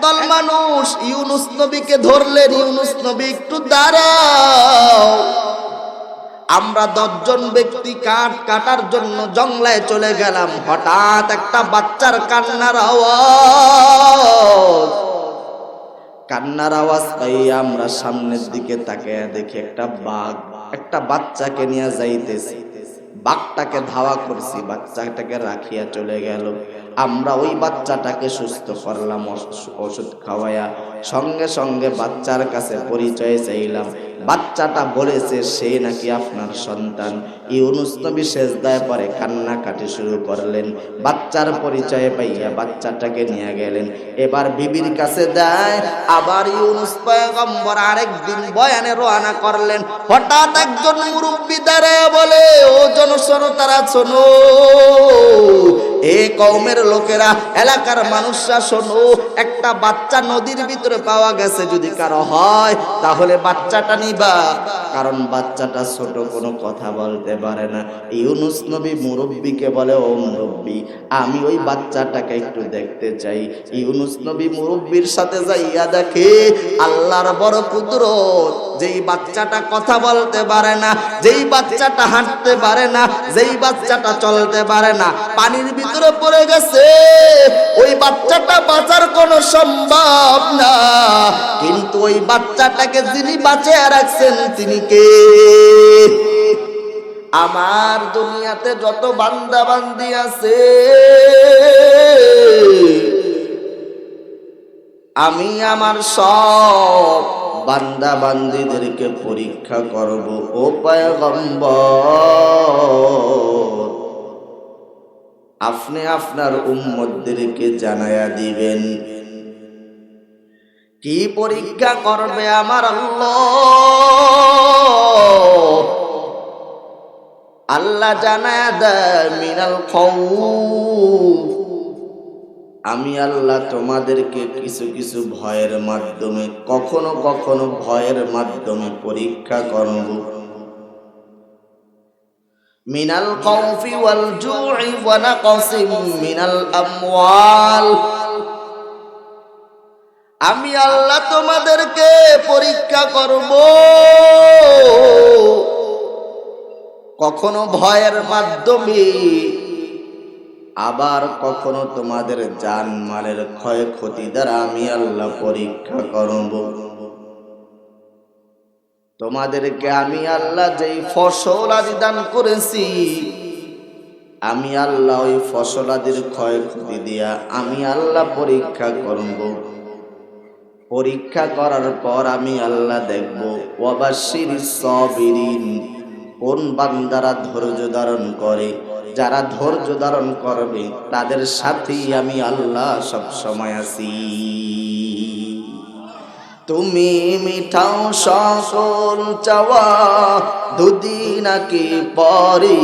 একদল মানুষ ইউনুস নবীকে ধরলেন, ইউনুস নবী একটু দাঁড়াও। আমরা 10 জন ব্যক্তি কাঠ কাটার জন্য জঙ্গলে চলে গেলাম। হঠাৎ একটা বাচ্চার কান্নার আওয়াজ পাই। আমরা সামনের দিকে তাকিয়ে দেখি একটা বাঘ একটা বাচ্চাকে নিয়ে যাইতেছে। বাঘটাকে ধাওয়া করছি, বাচ্চাটাকে রাখিয়া চলে গেল। আমরা ওই বাচ্চাটাকে সুস্থ করলাম ওষুধ খাওয়াইয়া। সঙ্গে সঙ্গে বাচ্চার কাছে পরিচয় চাইলাম। বাচ্চাটা বলেছে সে নাকি আপনার সন্তান। ইউনুস নবী সেজদায় পড়ে কান্নাকাটি শুরু করলেন। বাচ্চার পরিচয় পাইয়া বাচ্চাটাকে নিয়ে গেলেন। এবার বিবির কাছে দেয়। আবার ইউনুস পয়গম্বর আরেকদিন বয়ানে রওনা করলেন। হঠাৎ একজন মুরব্বি দাঁড়ায় বলে, ও জনসরতারা শোনো, এ কওমের লোকেরা, এলাকার মানুষরা শোনো, একটা বাচ্চা নদীর ভিতরে পাওয়া গেছে। যদি কারো হয় তাহলে বাচ্চাটা নিবা, কারণ বাচ্চাটা ছোট, কোনো কথা বলতে পারে না। ইউনুস নবী মুরব্বিকে বলে, ও মুরব্বি, আমি ওই বাচ্চাটাকে একটু দেখতে চাই। ইউনুস নবী মুরব্বির সাথে যাইয়া দেখে আল্লাহর বড় কুদরত। যেই বাচ্চাটা কথা বলতে পারে না, যেই বাচ্চাটা হাঁটতে পারে না, যেই বাচ্চাটা চলতে পারে না, পানির ভিতরে পড়ে গেছে, ওই বাচ্চাটা বাঁচার কোনো সম্ভব না। কিন্তু ওই বাচ্চাটাকে যিনি বাঁচিয়ে রাখছেন তিনি কে? আমার দুনিয়াতে যত বান্দা বান্দি আছে, আমি আমার সব বান্দা বান্দিদেরকে পরীক্ষা করব। ও পয়গম্বর, আপনি আপনার উম্মতদেরকে জানায়া দিবেন। কি পরীক্ষা করবে আমার আল্লাহ? আল্লাহ জানায়া দেয়, মিনাল খাউফ, আমি আল্লাহ তোমাদেরকে কিছু কিছু ভয়ের মাধ্যমে, কখনো কখনো ভয়ের মাধ্যমে পরীক্ষা করব। মিনাল খাউফি ওয়াল জু'i ওয়া নাকসিম মিনাল আমওয়াল, আমি আল্লাহ তোমাদেরকে পরীক্ষা করব কখনো ভয়ের মাধ্যমে, আবার কখনো তোমাদের জানমালের ক্ষয়ক্ষতি দ্বারা আমি আল্লাহ পরীক্ষা করব। তোমাদেরকে আমি আল্লাহ যেই ফসল আদি দান করেছি, আমি আল্লাহ ওই ফসল আদির ক্ষয়ক্ষতি দিয়া আমি আল্লাহ পরীক্ষা করব। পরীক্ষা করার পর আমি আল্লাহ দেখব, ওয়াবাশশিরিস সাবিরিন, কোন বান্দারা ধৈর্য ধারণ করে, যারা ধৈর্য ধারণ করবে তাদের সাথেই আমি আল্লাহ সব সময় আছি। তুমি মিঠাও সকল চাওয়া, দুদিন কি পরে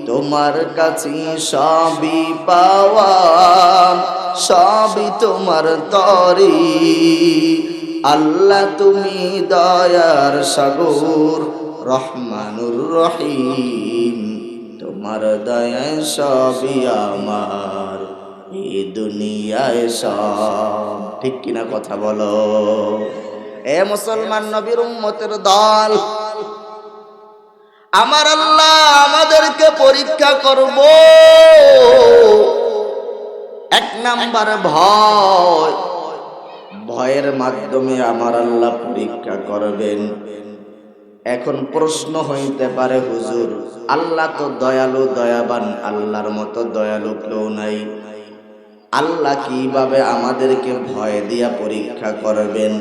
তোমার কাছে সবই পাওয়া, সবই তোমার তরে। আল্লাহ তুমি দয়ার সাগর, রহমানুর রহিম, তোমার দয়ায় সবই আমার, এই দুনিয়ায় সব। ঠিক কিনা কথা বলো? এ মুসলমান নবীর উম্মতের দল, আমার আল্লাহ আমাদেরকে পরীক্ষা করব। 1 নাম্বার ভয়, ভয়ের মাধ্যমে আমার আল্লাহ পরীক্ষা করবেন। এখন প্রশ্ন হইতে পারে, হুজুর, আল্লাহ তো দয়ালু দয়াবান, আল্লাহর মতো দয়ালু কেউ নাই, আল্লাহ কিভাবে আমাদেরকে ভয় দিয়া পরীক্ষা করবেন?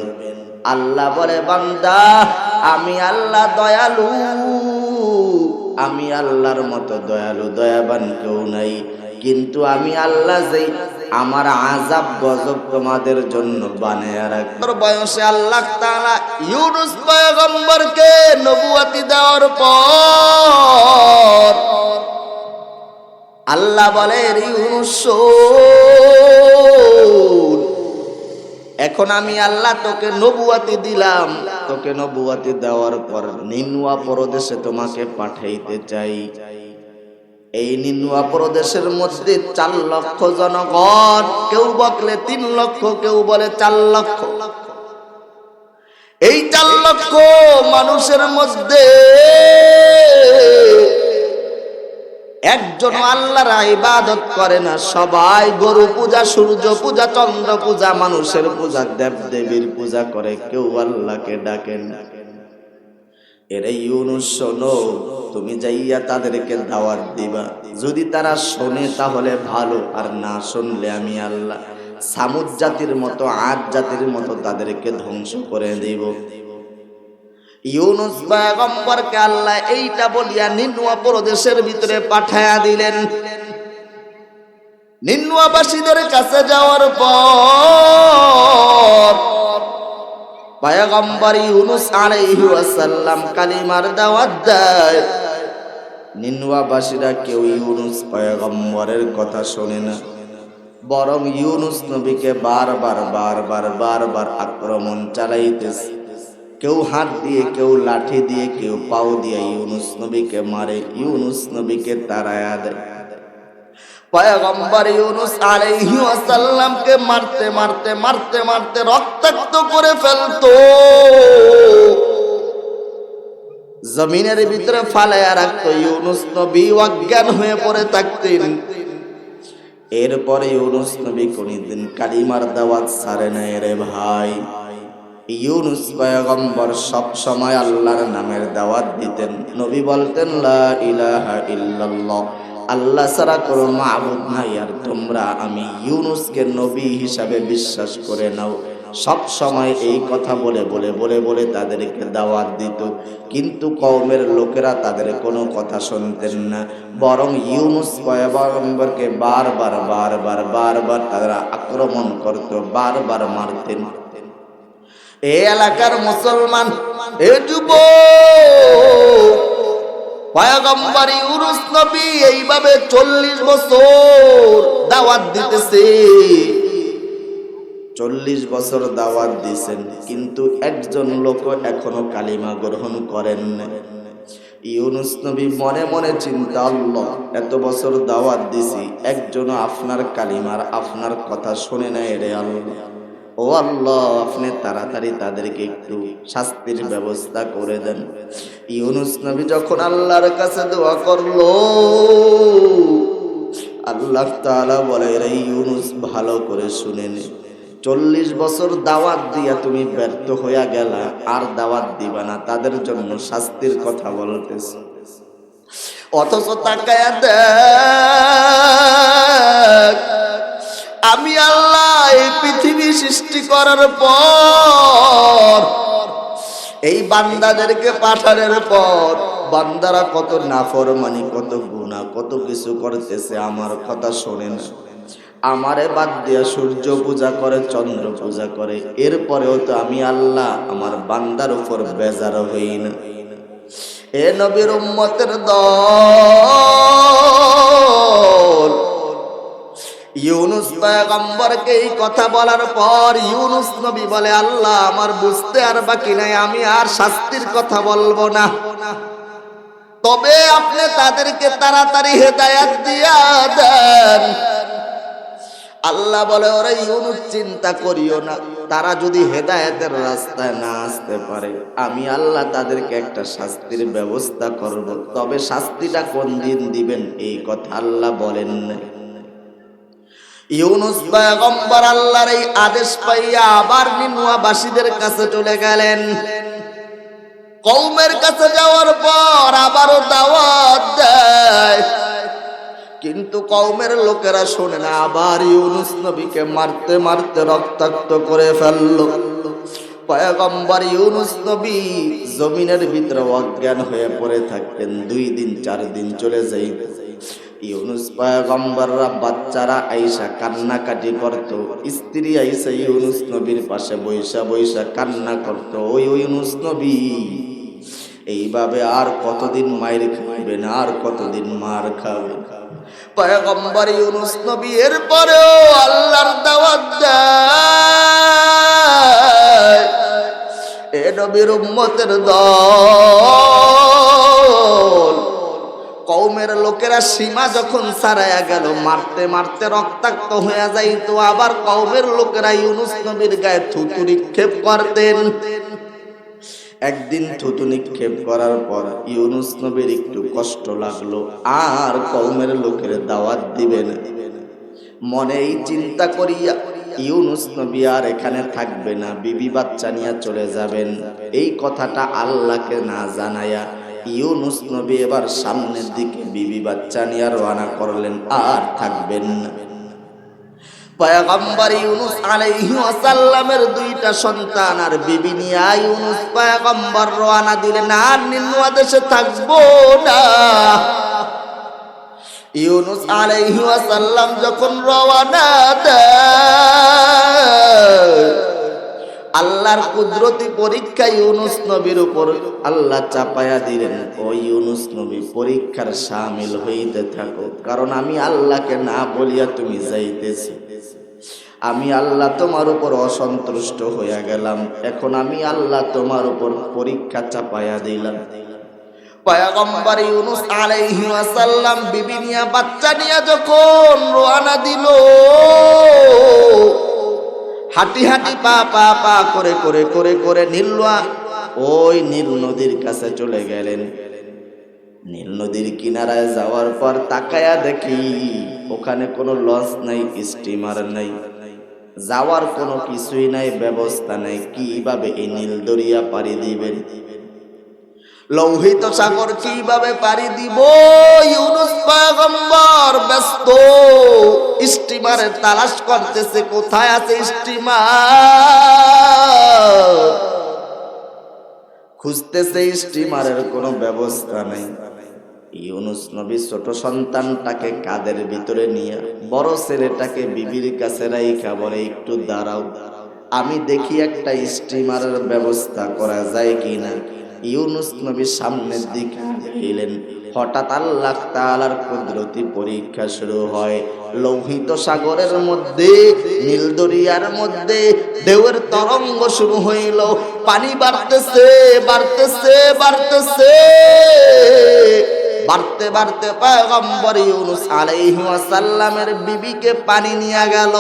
আল্লাহ বলে, বান্দা, আমি আল্লাহ দয়ালু, আমি আল্লাহর মতো দয়ালু দয়াবান কেউ নাই, কিন্তু আমি আল্লাহ যেই আমার আযাব গজব তোমাদের জন্য বানায়া রাখব। বয়সে আল্লাহ তাআলা ইউনুস পয়গম্বরকে নবুয়তি দেওয়ার পর আল্লাহ বলে, ইউনুস, এখন আমি আল্লাহ তোকে নবুয়তি দিলাম, তোকে নবুয়তি দেওয়ার পর নিনুয়া প্রদেশে তোমাকে পাঠাইতে চাই। এই নিনুয়া প্রদেশের মধ্যে 4 লক্ষ জনগণ, কেউ বলে 3 লক্ষ, কেউ বলে 4 লক্ষ। এই 4 লক্ষ মানুষের মধ্যে একজন আল্লাহর ইবাদত করে না, সবাই গরু পূজা, সূর্য পূজা, চন্দ্র পূজা, মানুষের পূজা, দেব দেবীর পূজা করে, কেউ আল্লাহকে ডাকে না। এরে ইউনুস শোনো, তুমি যাইয়া তাদেরকে দাওয়াত দিবা, যদি তারা শোনে তাহলে ভালো, আর না শুনলে আমি আল্লাহ সামুদ জাতির মতো, আদ জাতির মতো তাদেরকে ধ্বংস করে দিব। ইউনুস পয়গম্বরকে আল্লাহ এইটা বলিয়া নিনুয়া প্রদেশের ভিতরে পাঠায়া দিলেন। নিনুয়াবাসীদের কাছে যাওয়ার পর পয়গম্বর ইউনুস আলাইহি ওয়াসাল্লাম কালিমার দাওয়াত দেয়। নিনুয়াবাসীরা কেউ ইউনুস পয়গম্বরের কথা শোনে না, বরং ইউনুস নবীকে বারবার আক্রমণ চালাইতেছে। কেউ হাত দিয়ে, কেউ লাঠি দিয়ে, কেউ পাও দিয়ে ইউনুস নবীকে মারে, ইউনুস নবীকে তাড়ায়া দেয়। পয়গম্বর ইউনুস আলাইহি ওয়াসাল্লামকে মারতে রক্তাক্ত করে ফেলতো, জমিনের ভিতরে ফালায়া রাখতো। ইউনুস নবী অজ্ঞান হয়ে পড়ে থাকতেন। এরপরে ইউনুস নবী কোনদিন কালিমার দাওয়াত ছাড়ে নাই রে ভাই। ইউনুস পয়গম্বর সব সময় আল্লাহর নামের দাওয়াত দিতেন। নবী বলতেন লা ইলাহা ইল্লাল্লাহ, আল্লাহ ছাড়া কোনো মাবুদ নাই, আর তোমরা আমি ইউনুসকে নবী হিসাবে বিশ্বাস করে নাও। সব সময় এই কথা বলে তাদেরকে দাওয়াত দিত। কিন্তু কওমের লোকেরা তাদের কোনো কথা শুনতেন না, বরং ইউনুস পয়গম্বরকে বারবার তারা আক্রমণ করত, বারবার মারতেন। এই এলাকার মুসলমান, এ যুবক, পয়গম্বর ইউনুস নবী এইভাবে 40 বছর দাওয়াত দিতেছে। 40 বছর দাওয়াত দিয়েছেন, কিন্তু একজন লোক এখনো কালিমা গ্রহণ করেন না। ইউনুস নবী মনে মনে চিন্তা, আল্লাহ এত বছর দাওয়াত দিছি, একজনও আপনার কালিমার, আপনার কথা শুনে নাই রে আল্লাহ। ও আল্লাহ, আপনি তাড়াতাড়ি তাদেরকে একটু শাস্তির ব্যবস্থা করে দেন। ইউনুস নবী যখন আল্লাহর কাছে দোয়া করলো, আল্লাহ তাআলা বলে, রে ইউনুস ভালো করে শুনে নে, 40 বছর দাওয়াত দিয়া তুমি ব্যর্থ হইয়া গেলা, আর দাওয়াত দিবা না, তাদের জন্য শাস্তির কথা বলতেছ। অথচ তাকায়া দেখ, আমি আল্লাহ এই পৃথিবী সৃষ্টি করার পর, এই বান্দাদেরকে পাঠানোর পর, বান্দারা কত নাফরমানি, কত গুনাহ, কত কিছু করতেছে, আমার কথা শোনে না। আমারে বাদ দিয়া সূর্য পূজা করে, চন্দ্র পূজা করে, এরপরেও তো আমি আল্লাহ আমার বান্দার উপর বেজার হই না। এ নবীর উম্মতের দল, ইউনুস পয়গম্বরকে এই কথা বলার পর ইউনুস নবী বলে, আল্লাহ আমার বুঝতে আর বাকি নাই, আমি আর শাস্তির কথা বলবো না, তবে আপনি তাদেরকে তাড়াতাড়ি হেদায়েত দিয়া দেন। আল্লাহ বলে, ওরে ইউনুস চিন্তা করিও না, তারা যদি হেদায়েতের রাস্তায় না আসতে পারে, আমি আল্লাহ তাদেরকে একটা শাস্তির ব্যবস্থা করব, তবে শাস্তিটা কোন দিন দিবেন এই কথা আল্লাহ বলেন না। ইউনুস পয়গম্বর আল্লাহর এই আদেশ পাইয়া আবার নিনুয়াবাসীদের কাছে চলে গেলেন। কওমের কাছে যাওয়ার পর আবারও দাওয়াত দেয়, কিন্তু কওমের লোকেরা শোনে না। আবার ইউনুস নবীকে মারতে রক্তাক্ত করে ফেলল। পয়গম্বর ইউনুস নবী জমিনের ভিতরে অজ্ঞান হয়ে পড়ে থাকতেন। 2 দিন 4 দিন চলে যাইত। ইউনুস পয়গম্বররা, বাচ্চারা আইসা কান্নাকাটি করত, স্ত্রী আইসা ইউনুস নবীর পাশে বইসা কান্না করত। ওই ইউনুস নবী এইভাবে আর কতদিন মায়ের খাবেন, আর কতদিন মার খাবেন। পয়গম্বর ইউনুস নবী এরপরেও আল্লাহর দাওয়াত দেয়। এ নবীর উম্মতের দল, কওমের লোকেরা সীমা যখন ছাড়াইয়া গেল, মারতে মারতে রক্তাক্ত হয়ে যাইতো, আবার কওমের লোকেরা ইউনুস নবীর গায়ে থুতু নিক্ষেপ করতেন। একদিন থুতু নিক্ষেপ করার পর ইউনুস নবীর একটু কষ্ট লাগলো, আর কওমের লোকের দাওয়াত দিবেন মনে এই চিন্তা করিয়া ইউনুস নবী আর এখানে থাকবে না, বিবি বাচ্চা নিয়ে চলে যাবেন। এই কথাটা আল্লাহকে না জানাইয়া ইউনুস নবী এবার সামনের দিকে বিবি বাচ্চা নিয়ে রওনা করলেন, আর থাকবেন না। পয়গম্বর ইউনুস আলাইহি ওয়াসাল্লামের দুইটা সন্তান আর বিবি নিয়ে ইউনুস পয়গম্বর রওনা দিলেন, আর নিন্নুয়া দেশে থাকবো না। ইউনুস আলাইহি ওয়াসাল্লাম যখন রওনা দেয়, আল্লাহর কুদরতি পরীক্ষা ইউনুস নবীর উপর আল্লাহ চাপায়া দিলেন, ও ইউনুস নবী পরীক্ষার শামিল হইতে থাকো, কারণ আমি আল্লাহকে না বলিয়া তুমি যাইতেছি। আমি আল্লাহ তোমার উপর অসন্তুষ্ট হইয়া গেলাম, এখন আমি আল্লাহ তোমার উপর পরীক্ষা চাপায়া দিলাম। পয়গম্বর ইউনুস আলাইহি ওয়াসাল্লাম বিবি নিয়া বাচ্চা নিয়া যখন রওনা দিল, হাঁটি হাঁটি পা পা পা করে করে করে করে ওই নীল নদীর কাছে চলে গেলেন। নীল নদীর কিনারায় যাওয়ার পর তাকায়া দেখি ওখানে কোনো লঞ্চ নাই, স্টিমার নাই, যাওয়ার কোনো কিছুই নাই, ব্যবস্থা নাই। কিভাবে এই নীল দরিয়া পাড়ি দিবেন? লৌহিত সাগর কিভাবে পাড়ি দিব? ইউনুস পয়গম্বর ব্যস্ত, স্টিমারের তালাশ করতেছে, কোথায় আছে স্টিমার, খুঁজতেছে, স্টিমারের কোনো ব্যবস্থা নেই। ইউনুস নবী ছোট সন্তানটাকে কাঁধের ভিতরে নিয়ে বড় ছেলেটাকে বিবির কাছে রাইখা বলে, একটু দাঁড়াও, আমি দেখি একটা স্টিমারের ব্যবস্থা করা যায় কিনা। ইউনুস নবী সামনের দিকে গেলেন, হঠাৎ আল্লাহ তাআলার কুদরতি পরীক্ষা শুরু হয়। লৌহিত সাগরের মধ্যে, নীল দরিয়ার মধ্যে ঢেউয়ের তরঙ্গ শুরু হইল, পানি বাড়তেছে বাড়তেছে বাড়তেছে, বাড়তে বাড়তে পয়গম্বর ইউনুস আলাইহি ওয়াসাল্লামের বিবিকে পানি নিয়ে গেল।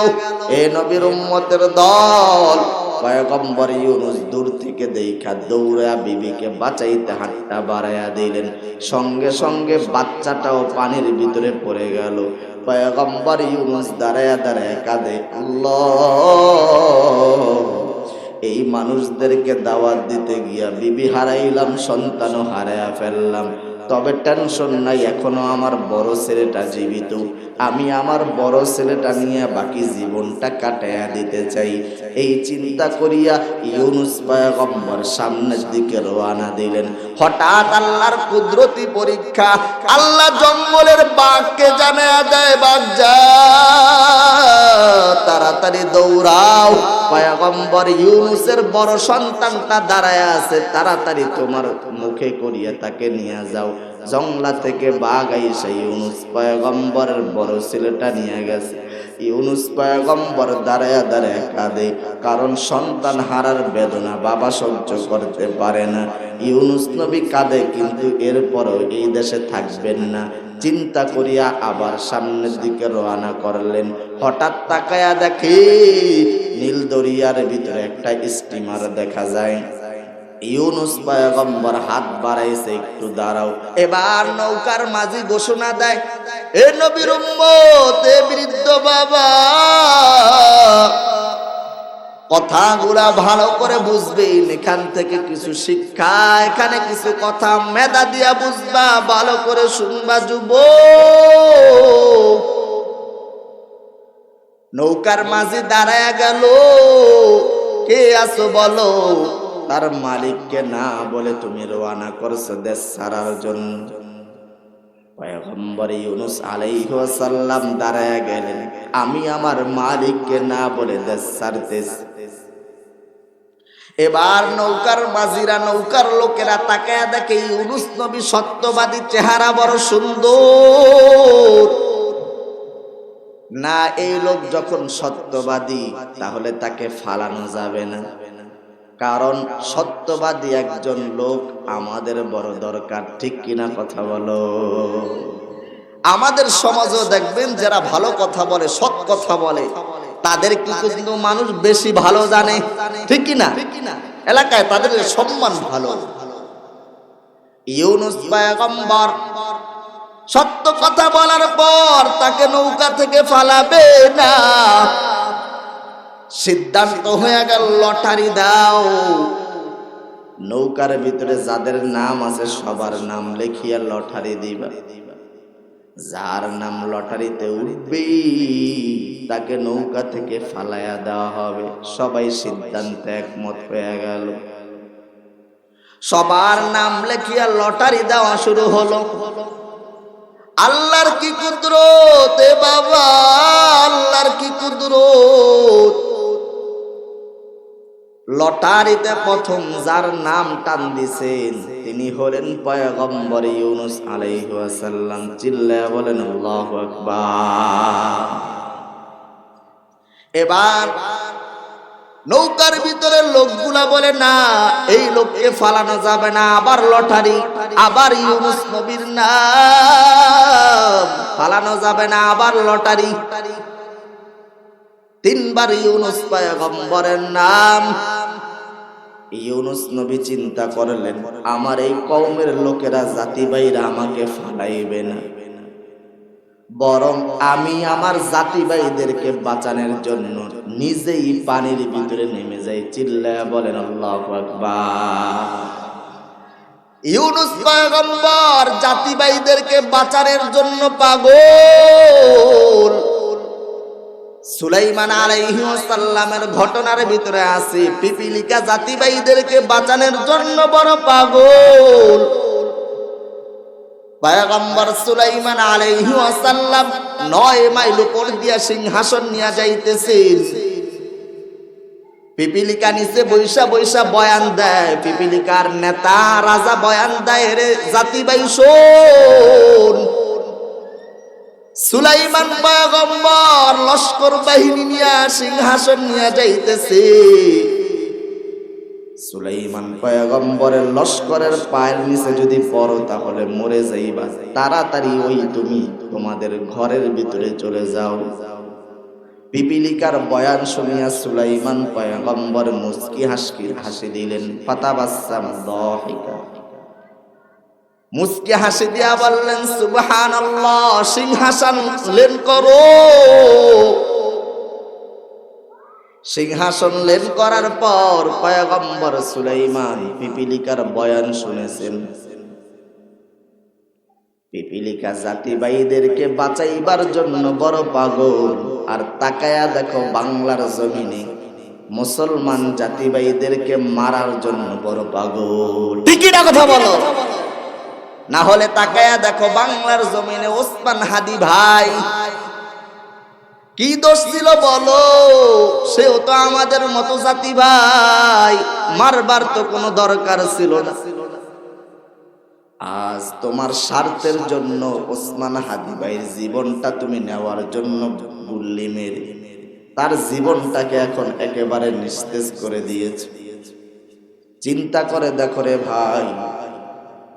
এ নবীর উম্মতের দল, পয়গম্বর ইউনুস দূর থেকে দেখা দৌড়া বিবিকে বাঁচাইতে হাতটা বাড়াইয়া দিলেন, সঙ্গে সঙ্গে বাচ্চাটাও পানির ভিতরে পড়ে গেল। পয়গম্বর ইউনুস দাঁড়ায়া দাঁড়ায়া কাঁদে, আল্লাহ, এই মানুষদেরকে দাওয়াত দিতে গিয়া বিবি হারাইলাম, সন্তানও হারাইয়া ফেললাম, তবে টেনশন নাই, এখনো আমার বড় ছেলেটা জীবিত, আমি আমার বড় ছেলেটা নিয়ে বাকি জীবনটা কাটাইয়া দিতে চাই। এই চিন্তা করিয়া ইউনুস পয়গম্বর সামনের দিকে রওনা দিলেন। হঠাৎ আল্লাহর কুদরতি পরীক্ষা, আল্লাহ জঙ্গলের বাঘকে জানায়া দেয়, বাঘ যা, তাড়াতাড়ি দৌড়াও, পয়গম্বর ইউনুসের বড় সন্তানটা দাঁড়ায় আছে, তাড়াতাড়ি তোমার মুখে করিয়া তাকে নিয়ে যাও। জঙ্গলা থেকে বাঘ আইসা ইউনুস পয়গম্বরের বড় ছেলেটা নিয়ে গেছে। ইউনুস পয়গম্বর দাঁড়ায়া দাঁড়ায়া কাঁদে, কারণ সন্তান হারার বেদনা বাবা সহ্য করতে পারে না। ইউনুস নবী কাঁদে, কিন্তু এরপরও এই দেশে থাকবেন না। চিন্তা করিয়া আবার সামনের দিকে রওনা করলেন। হঠাৎ তাকায়া দেখি নীল দরিয়ার ভিতরে একটা স্টিমার দেখা যায়। ইউনুস পয়গম্বর হাত বাড়াইছে, একটু দাঁড়াও। এবার নৌকার মাঝি ঘোষণা দেয়, এ নবীর উম্মত, এ বৃদ্ধ বাবা, কথাগুলা ভালো করে বুঝবেন, এখান থেকে কিছু শিক্ষা, এখানে কিছু কথা মেধা দিয়া বুঝবা, ভালো করে শুনবা যুবক। নৌকার মাঝি দাঁড়ায়া গেল, কে আছো বলো। তার মালিককে না বলে তুমি রওনা করছো দেশ ছাড়ার জন্য। পয়গম্বর ইউনুস আলাইহিস সালাম দাঁড়ায়া গেলেন, আমি আমার মালিককে না বলে দেশ ছাড়তেছি। এবার নৌকার মাঝিরা, নৌকার লোকেরা তাকায়া দেখে ইউনুস নবী সত্যবাদী, চেহারা বড় সুন্দর। না, এই লোক যখন সত্যবাদী তাহলে তাকে ফালানো যাবে না। কারণ সত্যবাদী একজন লোক আমাদের বড় দরকার, ঠিক কিনা কথা বলো? আমাদের সমাজও দেখবেন যারা ভালো কথা বলে, সৎ কথা বলে, তাদের কিন্তু মানুষ বেশি ভালো জানে, ঠিক কিনা? এলাকায় তাদের সম্মান ভালো। ইউনূস পয়গম্বর সত্য কথা বলার পর তাকে নৌকা থেকে ফালাবে না, সিদ্ধান্ত হয়ে গেল লটারি দাও, নৌকার ভিতরে যাদের নাম আছে সবার নাম লিখিয়া লটারি দিবা, যার নাম লটারিতে উঠবে তাকে নৌকা থেকে ফালাইয়া দেওয়া হবে। সবাই সিদ্ধান্তে একমত হয়ে গেল, সবার নাম লিখিয়া লটারি দেওয়া শুরু হলো। আল্লাহর কি কুদরত এ বাবা, আল্লাহর কি কুদরত! লটারিতে প্রথম যার নাম টান দিছেন তিনি হলেন পয়গম্বর ইউনূস আলাইহিস সালাম। চিল্লায়া বলেন আল্লাহু আকবার। এবার নৌকার ভিতরে লোকগুলা বলে না, এই লোককে ফালানো যাবে না, আবার লটারি, আবার ইউনূস নবীর নাম ফালানো যাবে না, আবার লটারি। তিনবার ইউনূস পয়গম্বরের নাম। ইউনূস নবী চিন্তা করলেন, আমার এই কওমের লোকেরা জাতি ভাইরা আমাকে ফালাইবে না, বরং আমি আমার জাতি ভাইদেরকে বাঁচানোর জন্য নিজেই পানির ভিতরে নেমে যাই। চিল্লায়া বলেন আল্লাহু আকবার। ইউনূস পয়গম্বর জাতি ভাইদেরকে বাঁচানোর জন্য পাগল। সুলাইমান আলাইহিস সালামের ঘটনার ভিতরে আছে, পিপিলিকা জাতি ভাইদেরকে বাঁচানোর জন্য বড় পাগল। পয়গম্বর সুলাইমান আলাইহিস সালাম 9 মাইল উপর দিয়া সিংহাসন নিয়ে যাইতেছেন। পিপিলিকা নিচে বৈশা বৈশা বয়ান দেয়, পিপিলিকার নেতা রাজা বয়ান দেয়, রে জাতি ভাই শোন, সুলাইমান পয়গম্বর লস্কর বাহিনী নিয়ে সিংহাসন নিয়ে যাইতেছে। সুলাইমান পয়গম্বরের লস্করের পায়ের নিচে যদি পড়ো তাহলে মরে যাইবা, তাড়াতাড়ি ওই তুমি তোমাদের ঘরের ভিতরে চলে যাও। পিপিলিকার বয়ান শুনিয়া সুলাইমান পয়গম্বর মুস্কি হাসি দিলেন। ফাতাবাসসাম দাহিকা, মুস্কি হাসি দিয়া বললেন সুবহানাল্লাহ, সিংহাসন লেন করো। সিংহাসন লেন করার পর পয়গম্বর সুলাইমান পিপিলিকার বয়ান শুনেছেন। পিপিলিকা জাতি ভাইদেরকে বাঁচাইবার জন্য বড় পাগল। আর তাকায়া দেখো বাংলার জমিনে মুসলমান জাতি ভাইদেরকে মারার জন্য বড় পাগল। ঠিকই না কথা বলো? না হলে তাকায়া দেখো বাংলার জমিনে ওসমান হাদি ভাই কি দোষ ছিল বলো? সেও তো আমাদের মতো জাতি ভাই, মারবার তো কোনো দরকার ছিল না। আজ তোমার স্বার্থের জন্য ওসমান হাদি ভাইয়ের জীবনটা তুমি নেওয়ার জন্য গুল্লি মেরে তার জীবনটাকে এখন একেবারে নিস্তেজ করে দিয়েছ। চিন্তা করে দেখো রে ভাই,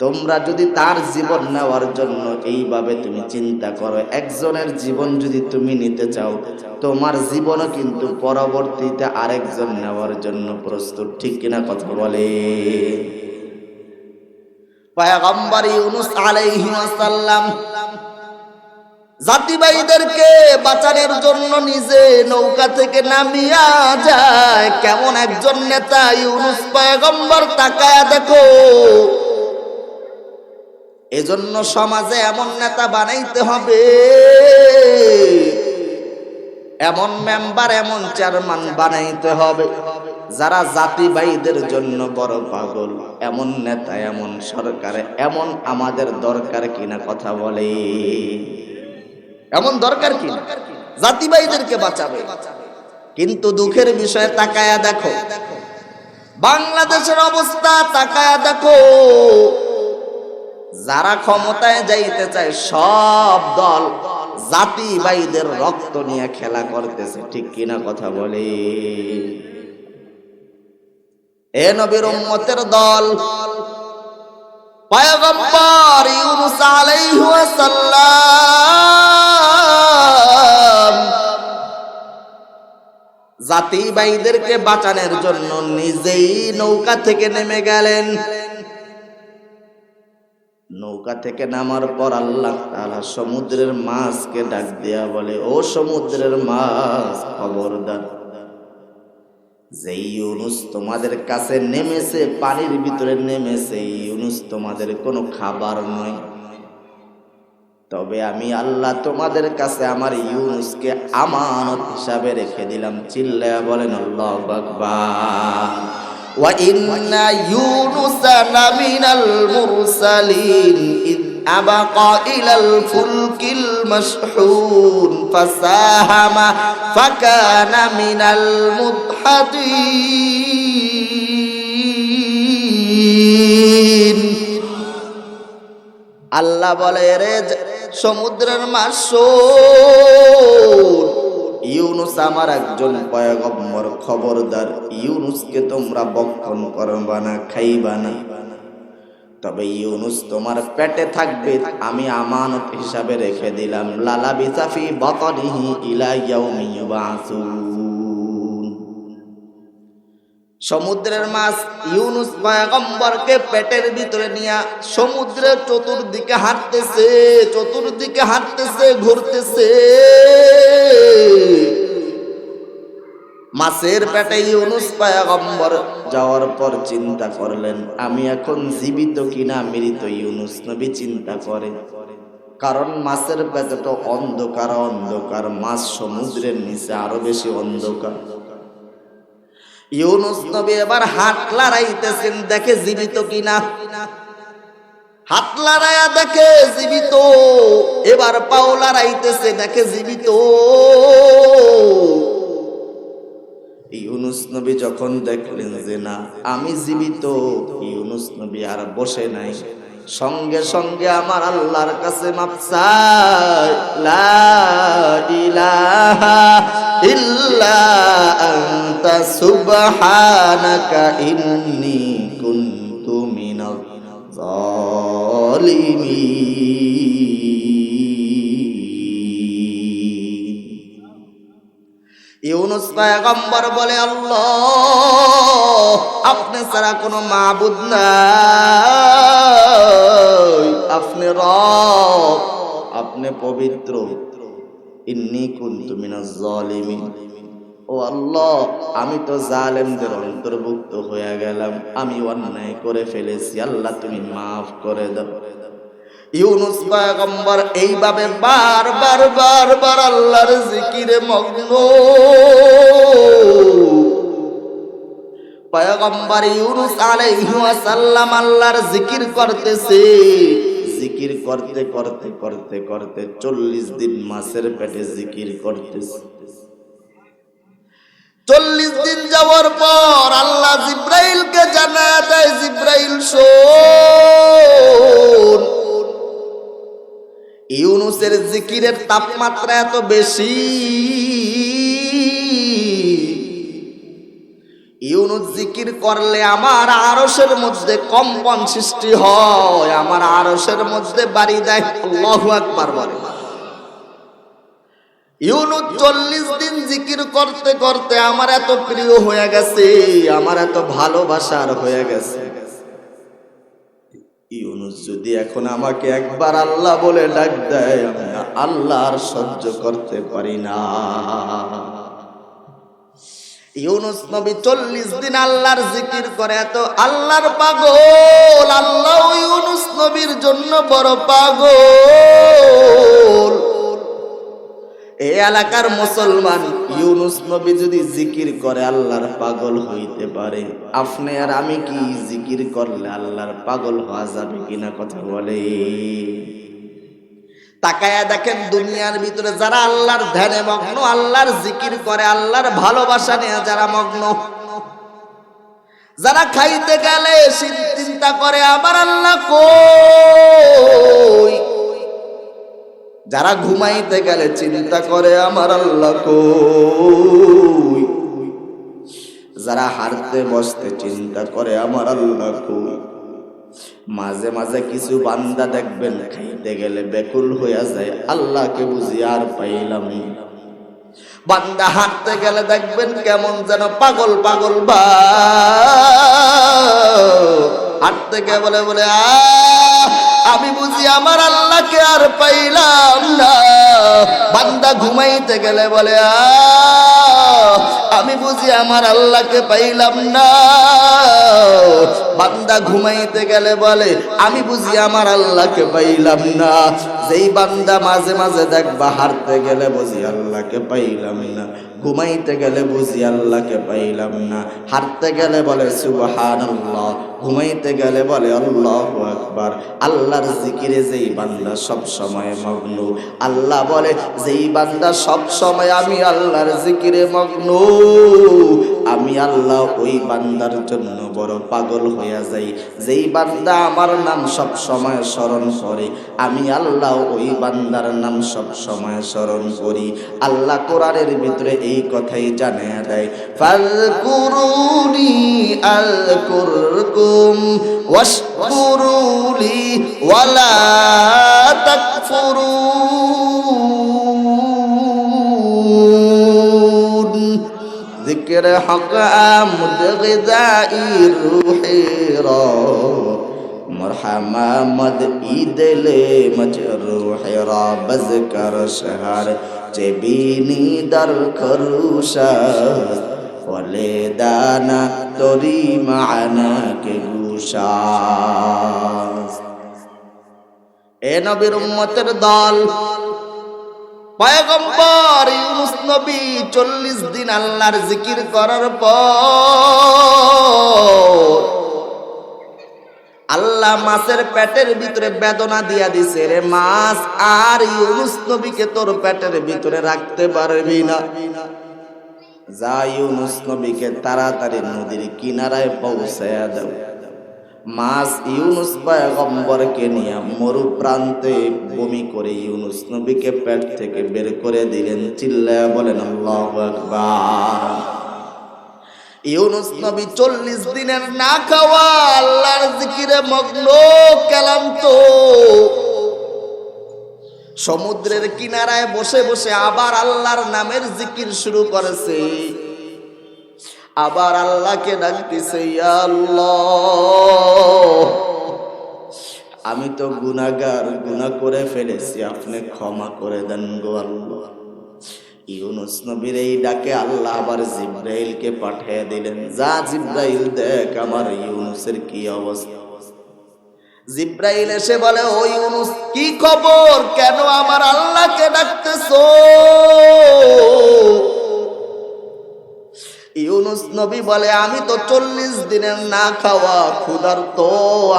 তোমরা যদি তার জীবন নেওয়ার জন্য এইভাবে তুমি চিন্তা করো, একজনের জীবন যদি তুমি নিতে চাও, তোমার জীবনও কিন্তু পরবর্তীতে আরেকজন নেওয়ার জন্য প্রস্তুত, ঠিক কিনা কথা বলে? পয়গম্বর ইউনূস আলাইহিস সালাম জাতি ভাইদেরকে বাঁচানোর জন্য নিজে নৌকা থেকে নামিয়া যায়। কেমন একজন নেতা ইউনূস পয়গম্বর, তাকায়া দেখো। এজন্য সমাজে এমন নেতা বানাইতে হবে, এমন মেম্বার, এমন চেয়ারম্যান বানাইতে হবে যারা জাতি ভাইদের জন্য বড় পাগল। এমন নেতা, এমন সরকার, এমন আমাদের দরকার কিনা কথা বলে? এমন দরকার কিনা জাতি ভাইদেরকে বাঁচাবে। কিন্তু দুঃখের বিষয় তাকায়া দেখো বাংলাদেশের অবস্থা, তাকায়া দেখো যারা ক্ষমতায় যাইতে চায় সব দল জাতি ভাইদের রক্ত নিয়ে খেলা করতেছে, ঠিক কিনা কথা বলে? এ নবীর উম্মতের দল, পয়গম্বর ইউনূস আলাইহিস সালাম জাতি ভাইদেরকে বাঁচানোর জন্য নিজেই নৌকা থেকে নেমে গেলেন। নৌকা থেকে নামার পর আল্লাহ তাআলা সমুদ্রের মাছকে ডাক দিয়া বলে, ও সমুদ্রের মাছ, খবরদার, যে ইউনূস তোমাদের কাছে নেমেছে, পানির ভিতরে নেমেছে, ইউনূস তোমাদের কোনো খাবার নয়। তবে আমি আল্লাহ তোমাদের কাছে আমার ইউনূসকে আমানত হিসাবে রেখে দিলাম। চিল্লায়া বলেন আল্লাহু আকবার। ওয়া ইন্না ইউনূসা লামিনাল মুরসালিন ইয আবাকা ইলাল ফুলকিল মাশহুন ফাসাহামা ফাকানা মিনাল মুদহাদিন। আল্লাহ বলে, রে সমুদ্রের মাছ, ইউনূস আমার একজন পয়গম্বর, খবরদার, ইউনূসকে তোমরা ভক্ষণ করবা না, খাইবা না। তবে ইউনূস তোমার পেটে থাকবে, আমি আমানত হিসাবে রেখে দিলাম। লালাবিসা ফি বাতনিহি ইলা ইয়াউমি ইউবাসুন। সমুদ্রের মাছ ইউনূস পয়গম্বরকে পেটের ভিতরে নিয়ে সমুদ্রের চতুর্দিকে হাঁটতেছে, চতুর্দিকে হাঁটতেছে, ঘুরতেছে। মাছের পেটে ইউনূস পয়গম্বর যাওয়ার পর চিন্তা করলেন, আমি এখন জীবিত কিনা মৃত। ইউনূস নবী চিন্তা করে, কারণ মাছের পেটে তো অন্ধকার, অন্ধকার, মাছ সমুদ্রের নিচে আরো বেশি অন্ধকার। ইউনূস নবী এবার হাত লড়াইতেছেন, দেখে জীবিত কিনা। হাত লড়াইয়া দেখে জীবিত, এবার পাও লড়াইতেছে, দেখে জীবিত। ইউনূস নবী যখন দেখলেন যে না, আমি জীবিত, ইউনূস নবী আর বসে নাই, সঙ্গে সঙ্গে আমার আল্লাহর কাছে মাপ চায়, লা ইলাহা ইল্লা আনতা সুবহানাকা ইন্নী কুনতু মিনাজ জালিমিন। ইউনূস পয়গম্বর বলে, আল্লাহ, আপনি ছাড়া কোনো মাবুদ নাই, আপনি রব, আপনি পবিত্র। ইন্নী কুনতু মিনাজ জালিমিন। ও আল্লাহ, আমি তো জালেমদের অন্তর্ভুক্ত হয়ে গেলাম, আমি অন্যায় করে ফেলেছি, আল্লাহ তুমি মাফ করে দাও। ইউনূস পয়গম্বর এইভাবে বারবার বারবার আল্লাহর জিকিরে মগ্ন। পয়গম্বর ইউনূস আলাইহিস সালাম আল্লাহর জিকির করতেছে, জিকির করতে করতে করতে করতে 40 দিন মাছের পেটে জিকির করতেছে। 40 দিন যাওয়ার পর আল্লাহ জিব্রাইলকে জানায় দেয়, জিব্রাইল শোন, ইউনূসের জিকিরের তাপমাত্রা এত বেশি, ইউনূস জিকির করলে আমার আরশের মধ্যে কম্পন সৃষ্টি হয়, আমার আরশের মধ্যে বাড়ি দেয়। আল্লাহু আকবার বলে। ইউনূস 40 দিন জিকির করতে করতে আমার এত প্রিয় হয়ে গেছে, আমার এত ভালোবাসার হয়ে গেছে। ইউনূস যদি এখন আমাকে একবার আল্লাহ বলে ডাক দেয়, আমি আল্লাহ আর সহ্য করতে পারি না। ইউনূস নবী 40 দিন আল্লাহর জিকির করে, এত আল্লাহর পাগল, আল্লাহ ইউনূস নবীর জন্য বড় পাগল। এই এলাকার মুসলমান, ইউনূস নবী যদি জিকির করে আল্লাহর পাগল হইতে পারে, আপনি আর আমি কি জিকির করলে আল্লাহর পাগল হওয়া যাবে কিনা? কথা বলে। তাকায়া দেখেন, দুনিয়ার ভিতরে যারা আল্লাহর ধ্যানে মগ্ন, আল্লাহর জিকির করে, আল্লাহর ভালোবাসা নিয়ে যারা মগ্ন, যারা খাইতে গেলে চিন্তা করে আমার আল্লাহ কই, যারা ঘুমাইতে গেলে চিন্তা করে আমার আল্লাহ কই, যারা হারতে বসতে চিন্তা করে আমার আল্লাহ কই। মাঝে মাঝে কিছু বান্দা দেখবেন খাইতে গেলে বেকুল হইয়া যায়, আল্লাহকে বুঝি আর পাইলাম না। বান্দা হাঁটতে গেলে দেখবেন কেমন যেন পাগল পাগল হাঁটতে গিয়ে বলে বলে আমি বুঝি আমার আল্লাহকে আর পাইলাম না। বান্দা ঘুমাইতে গেলে বলে আমি বুঝি আমার আল্লাহকে পাইলাম না। বান্দা ঘুমাইতে গেলে বলে আমি বুঝি আমার আল্লাহকে পাইলাম না। যেই বান্দা মাঝে মাঝে দেখবা হাঁটতে গেলে বুঝি আল্লাহকে পাইলাম না, ঘুমাইতে গেলে বুঝি আল্লাহকে পাইলাম না, হাঁটতে গেলে বলে সুবহানাল্লাহ, ঘুমাইতে গেলে বলে আল্লাহু আকবার। আল্লাহর জিকিরে যেই বান্দা সব সময় মগ্ন, আল্লাহ বলে যেই বান্দা সব সময় আমি আল্লাহর জিকিরে মগ্ন, আমি আল্লাহ ওই বান্দার জন্য বড় পাগল হইয়া যাই। যেই বান্দা আমার নাম সব সময় স্মরণ করে, আমি আল্লাহ ওই বান্দার নাম সব সময় স্মরণ করি। আল্লাহ কোরআনের ভিতরে এই কথাই জানিয়ে দেয়, ফাযকুরুনি আযকুরকুম ওয়াশকুরুলি ওয়ালা তাকফুরুন। জিকির হক আমদ গিদাই রুহিরা مرحمة مد إيدلي مجروح را بذكر شهر جبيني در خروشات ولدانا تري معنا كگوشات এ নবীর উম্মতের দল পয়গম্বর ইউনুস নবী 40 দিন আল্লাহর জিকির করার পর আল্লাহ মাছের পেটের ভিতরে বেদনা দিয়া দিছে, রে মাছ আর ইউনুস নবীকে তোর পেটের ভিতরে রাখতে পারবি না, যা ইউনুস নবীকে তাড়াতাড়ি নদীর কিনারায় পৌঁছায়া দাও। মাছ ইউনুস পয়গম্বরকে নিয়ে মরু প্রান্তে বমি করে ইউনুস নবীকে পেট থেকে বের করে দিলেন। চিল্লায়া বলেন আল্লাহু আকবার। ইউনুস নবী 40 দিনের না খাওয়া আল্লাহর জিকিরে মগ্ন, কালাম তো সমুদ্রের কিনারায় বসে বসে আবার আল্লাহর নামের জিকির শুরু করেছে, আবার আল্লাহকে ডাকতেছে, ইয়া আল্লাহ আমি তো গুনাহগার, গুনাহ করে ফেলেছি, আপনি ক্ষমা করে দেন গো আল্লাহ। ইউনুস নবীর এই ডাকে আল্লাহ আবার জিব্রাইলকে পাঠিয়ে দিলেন, যা জিব্রাইল দেখ আমার ইউনুসের কি অবস্থা। জিব্রাইল এসে বলে, ও ইউনুস কি খবর, কেন আমার আল্লাহকে ডাকতেছো? ইউনুস নবী বলে, আমি তো 40 দিনের না খাওয়া, ক্ষুধার্ত,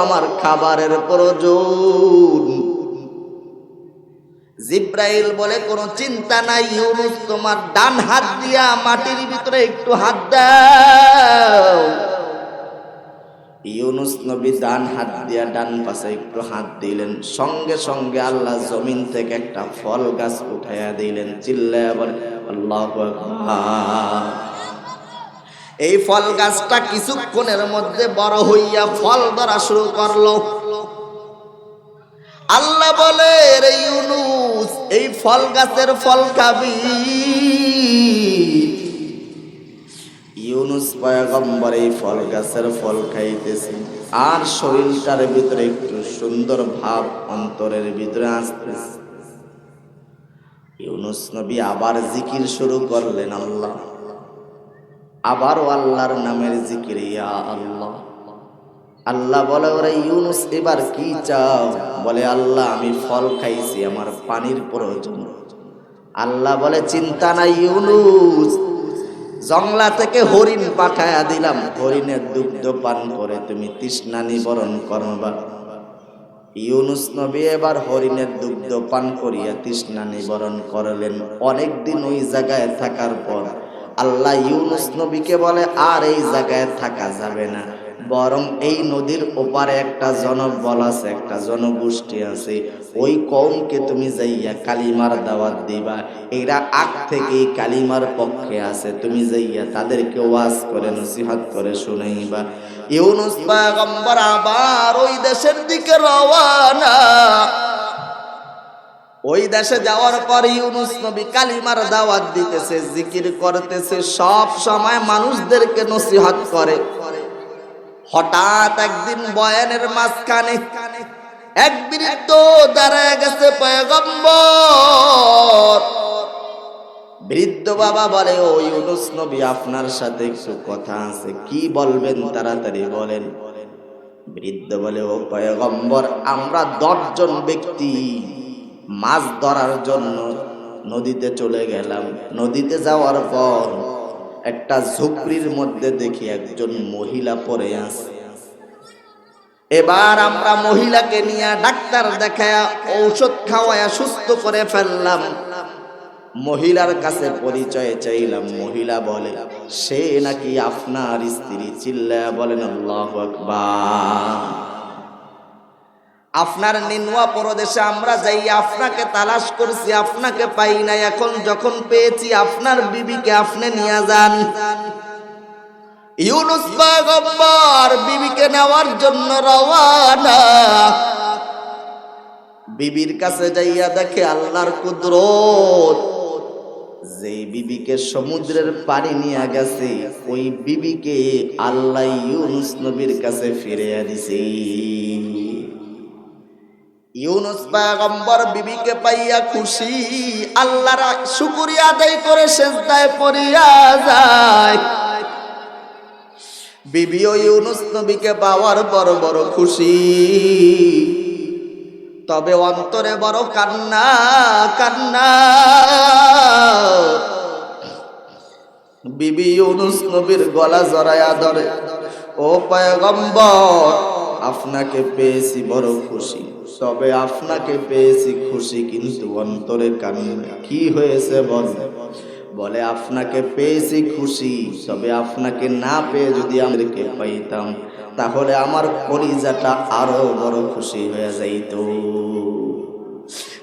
আমার খাবারের প্রয়োজন। জিব্রাইল বলে, কোনো চিন্তা নাই ইউনুস, তোমার ডান হাত দিয়া মাটির ভিতরে একটু হাত দাও। ইউনুস নবী ডান হাত দিয়া ডান পাশে একটু হাত দিলেন, সঙ্গে সঙ্গে আল্লাহ জমিন থেকে একটা ফল গাছ উঠাইয়া দিলেন। চিল্লায়া বলে আল্লাহু আকবার। এই ফল গাছটা কিছুক্ষণের মধ্যে বড় হইয়া ফল ধরা শুরু করলো। আল্লাহ বলে, রে ইউনুস এই ফল গাছের ফল খাবি। ইউনুস পয়গম্বর এই ফল গাছের ফল খাইতেছে, আর শরীরটার ভিতরে একটু সুন্দর ভাব অন্তরের ভিতরে আসতেছে। ইউনুস নবী আবার জিকির শুরু করলেন, আল্লাহ, আবারও আল্লাহর নামের জিকির, ইয়া আল্লাহ। আল্লাহ বলে, ওরে ইউনুস এবার কি চাও? বলে, আল্লাহ আমি ফল খাইছি, আমার পানির প্রয়োজন। আল্লাহ বলে, চিন্তা নাই ইউনুস, জংলা থেকে হরিণ পাঠায়া দিলাম, হরিণের দুগ্ধ পান করে তুমি তৃষ্ণা নিবারণ করবা। ইউনুস নবী এবার হরিণের দুগ্ধ পান করিয়া তৃষ্ণা নিবারণ করলেন। অনেকদিন ওই জায়গায় থাকার পর আল্লাহ ইউনুস নবীকে বলে, আর এই জায়গায় থাকা যাবে না, বরং এই নদীর ওপারে একটা জনবল আছে, একটা জনগোষ্ঠী আছে, ওই কওমকে তুমি যাইয়া কালিমার দাওয়াত দিবা, এরা আগ থেকেই কালিমার পক্ষে আছে, তুমি যাইয়া তাদেরকে ওয়াজ করে নসিহত করে শুনাইবা। ইউনূস পয়গম্বর আবার ওই দেশের দিকে রওয়ানা। ওই দেশে যাওয়ার পর ইউনূস নবী কালিমার দাওয়াত দিতেছে, জিকির করতেছে, সব সময় মানুষদেরকে নসিহত করে। হঠাৎ একদিন বয়ানের মাঝখানে এক বৃদ্ধ দাঁড়ায় গেছে পয়গম্বর। বৃদ্ধ বাবা বলে, ও ইউনূস নবী, আপনার সাথে একটু কথা আছে, কি বলবেন তাড়াতাড়ি বলেন। বৃদ্ধ বলে, ও পয়গম্বর, আমরা 10 জন ব্যক্তি মাছ ধরার জন্য নদীতে চলে গেলাম। নদীতে যাওয়ার পর একটা ঝুপড়ির মধ্যে দেখি একজন মহিলা পড়ে আছে। এবার আমরা মহিলাকে নিয়ে ডাক্তার দেখায়া ঔষধ খাওয়ায়া সুস্থ করে ফেললাম। মহিলার কাছে পরিচয় চাইলাম। মহিলা বলে সে নাকি আপনার স্ত্রী। চিল্লায়া বলেন আল্লাহু আকবার। আপনার নিন্নুয়া প্রদেশে আমরা যাই, আপনাকে তালাশ করছি, আপনাকে পাই নাই। এখন যখন পেয়েছি, আপনার বিবিকে আপনি নিয়ে যান। ইউনূস পয়গম্বর বিবিকে নেওয়ার জন্য রওয়ানা। বিবির কাছে যাইয়া দেখে আল্লাহর কুদরত, যে বিবিকে সমুদ্রের পানি নিয়ে গেছে, ওই বিবিকে আল্লাহ ইউনূস নবীর কাছে ফিরিয়ে দিছে। ইউনূস পয়গম্বর বিবিকে পাইয়া খুশি, আল্লাহর শুকরিয়া আদায় করে সিজদায় পড়িয়া যায়। বিবিও ইউনূস নবীকে পাওয়ার বড় বড় খুশি, তবে অন্তরে বড় কান্না কান্না। বিবি ইউনূস নবীর গলা জড়ায়া ধরে, ও পয়গম্বর, আপনাকে পেয়েছি বড় খুশি, তবে আপনাকে পেয়েছি খুশি, কিন্তু অন্তরে কান্না। কি হয়েছে বলে আপনাকে পেয়েছি খুশি, তবে আপনাকে না পেয়ে যদি আমাদেরকে পাইতাম, তাহলে আমার কলিজাটা আরো বড় খুশি হয়ে যাইত।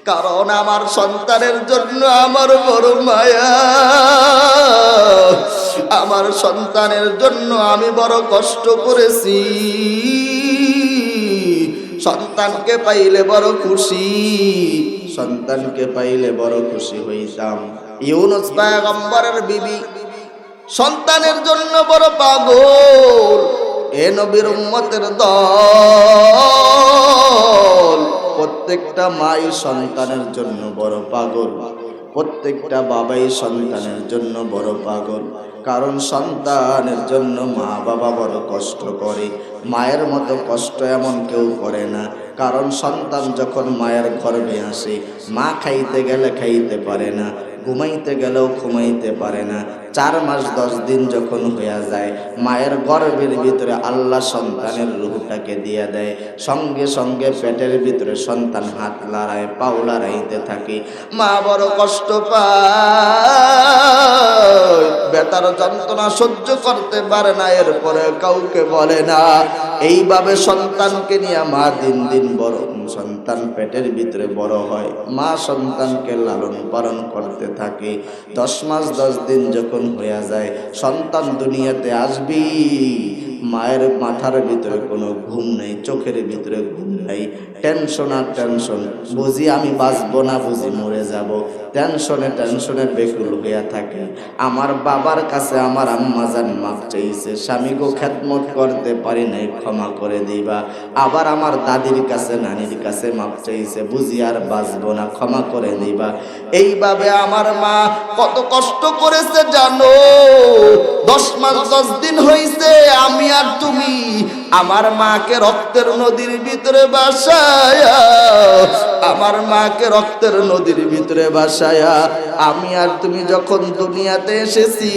কারণ আমার সন্তানের জন্য আমার বড় মায়া, আমার সন্তানের জন্য আমি বড় কষ্ট করেছি। সন্তানকে পাইলে বড় খুশি, সন্তানকে পাইলে বড় খুশি হইতাম। ইউনূস পয়গম্বরের বিবি সন্তানের জন্য বড় পাগল। এ নবীর উম্মতের দল, প্রত্যেকটা মাই সন্তানের জন্য বড় পাগল, প্রত্যেকটা বাবাই সন্তানের জন্য বড় পাগল। কারণ সন্তানের জন্য মা বাবা বড় কষ্ট করে, মায়ের মতো কষ্ট এমন কেউ করে না। কারণ সন্তান যখন মায়ের গর্ভে আসে, মা খাইতে গেলে খাইতে পারে না, ঘুমাইতে গেলেও ঘুমাইতে পারে না। 4 মাস 10 দিন যখন হইয়া যায়, মায়ের গর্ভের ভিতরে আল্লাহ সন্তানের রূহটাকে দিয়ে দেয়। সঙ্গে সঙ্গে পেটের ভিতরে সন্তান হাত লড়ায়, পাও লড়াইতে থাকে। মা বড় কষ্ট পায়, বেতার যন্ত্রণা সহ্য করতে পারে না, এরপরে কাউকে বলে না। এইভাবে সন্তানকে নিয়ে মা দিন দিন বড়, সন্তান পেটের ভিতরে বড় হয়, মা সন্তানকে লালন পালন করতে থাকে। 10 মাস 10 দিন যখন হইয়া যায়, সন্তান দুনিয়াতে আসবি, মায়ের মাথার ভিতরে কোনো ঘুম নেই, চোখের ভিতরে ঘুম নেই, টেনশন আর টেনশন। বুঝি আমি বাঁচবো না, বুঝি মরে যাব, টেনশনে টেনশনে বেকুল হইয়া থাকে। আমার বাবার কাছে আমার আম্মা জান মাপ চাইছে, স্বামীকে খেদমত করতে পারি নাই, ক্ষমা করে দিবা। আবার আমার দাদির কাছে নানির কাছে মাপ চাইছে, বুঝি আর বাঁচবো না, ক্ষমা করে দিবা। এইভাবে আমার মা কত কষ্ট করেছে জানো। 10 মাস 10 দিন হইছে আমি আর তুমি আমার মাকে রক্তের নদীর ভিতরে ভাসায়া, আমার মাকে রক্তের নদীর ভিতরে ভাসায়া আমি আর তুমি যখন দুনিয়াতে এসেছি,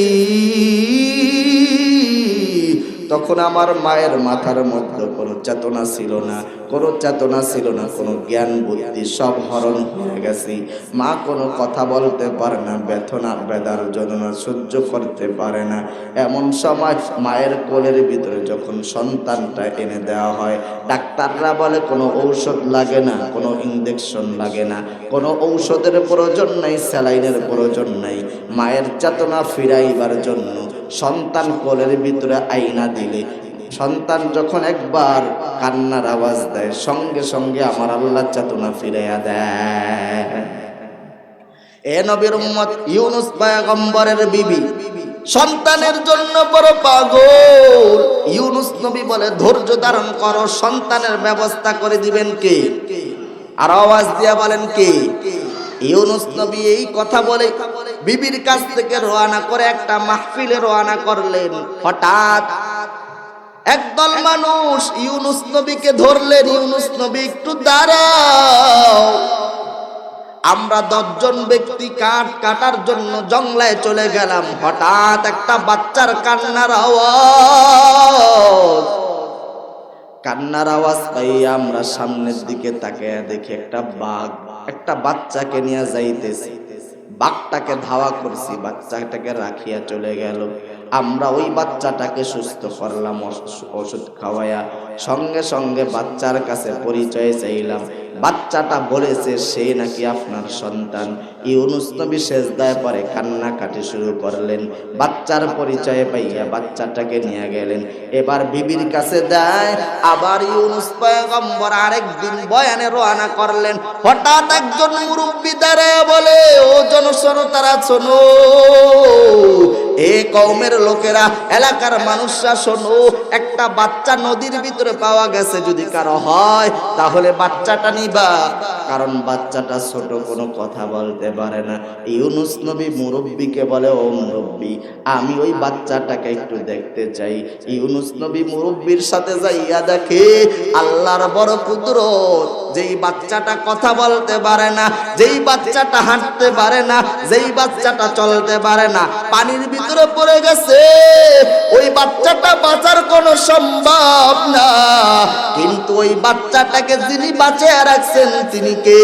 তখন আমার মায়ের মাথার মধ্যে কোনো চেতনা ছিল না, কোনো চেতনা ছিল না, কোনো জ্ঞান বুদ্ধি সব হরণ হয়ে গেছে। মা কোনো কথা বলতে পারে না, বেদনা বেদার যন্ত্রণা সহ্য করতে পারে না। এমন সময় মায়ের কোলের ভিতরে যখন সন্তানটা এনে দেওয়া হয়, ডাক্তাররা বলে কোনো ঔষধ লাগে না, কোনো ইনজেকশন লাগে না, কোনো ঔষধের প্রয়োজন নাই, স্যালাইনের প্রয়োজন নাই। মায়ের চেতনা ফিরাইবার জন্য সন্তান কোলের ভিতরে আইনা দিলে সন্তান যখন একবার কান্নার আওয়াজ দেয়, সঙ্গে সঙ্গে আমার আল্লাহ চেতনা ফিরাইয়া দেয়। এ নবীর উম্মত ইউনুস পয়গম্বরের বিবি সন্তানের জন্য বড় পাগল। ইউনুস নবী বলে ধৈর্য ধারণ করো, সন্তানের ব্যবস্থা করে দিবেন কে? আর আওয়াজ দিয়া বলেন কে? ইউনুস নবী এই কথা বলে বিবির কাছ থেকে রওনা করে একটা মাহফিলে রওনা করলেন। হঠাৎ একদল মানুষ ইউনুস নবীকে ধরলেন, ইউনুস নবী একটু দাঁড়াও। আমরা 10 জন ব্যক্তি কাঠ কাটার জন্য জঙ্গলায় চলে গেলাম। হঠাৎ একটা বাচ্চার কান্নার আওয়াজ, কান্নার আওয়াজ পাই আমরা সামনের দিকে তাকিয়ে দেখি একটা বাঘ একটা বাচ্চাকে নিয়ে যাইতেছে। বাঘটাকে ধাওয়া করছি, বাচ্চাটাকে রাখিয়া চলে গেল। আমরা ওই বাচ্চাটাকে সুস্থ করলাম ওষুধ খাওয়াইয়া, সঙ্গে সঙ্গে বাচ্চার কাছে পরিচয় চাইলাম। বাচ্চাটা বলেছে সে নাকি আপনার সন্তান। ইউনুস নবী সেজদায় পড়ে কান্নাকাটি শুরু করলেন। বাচ্চার পরিচয় পাইয়া বাচ্চাটাকে নিয়ে গেলেন। এবার বিবির কাছে দেয়। আবার ইউনুস পয়গম্বর আরেকদিন বয়ানে রওনা করলেন। হঠাৎ একজন মুরব্বি দাঁড়ায় বলে, ও জনসরতারা শোনো, এ কওমের লোকেরা, এলাকার মানুষরা শোনো, একটা বাচ্চা নদীর ভিতরে পাওয়া গেছে। যদি কারো হয় তাহলে বাচ্চাটা নিবা, কারণ বাচ্চাটা ছোট, কোনো কথা বলতে পারে না। ইউনুস নবী মুরব্বিকে বলে, ও মুরব্বি, আমি ওই বাচ্চাটাকে একটু দেখতে চাই। ইউনুস নবী মুরব্বির সাথে যাইয়া দেখে আল্লাহর বড় কুদরত। যেই বাচ্চাটা কথা বলতে পারে না, যেই বাচ্চাটা হাঁটতে পারে না, যেই বাচ্চাটা চলতে পারে না, পানির ভিতরে পড়ে গেছে, ওই বাচ্চাটা বাঁচার কোনো সম্ভব না। কিন্তু ওই বাচ্চাটাকে যিনি বাঁচিয়ে রাখছেন তিনি কে?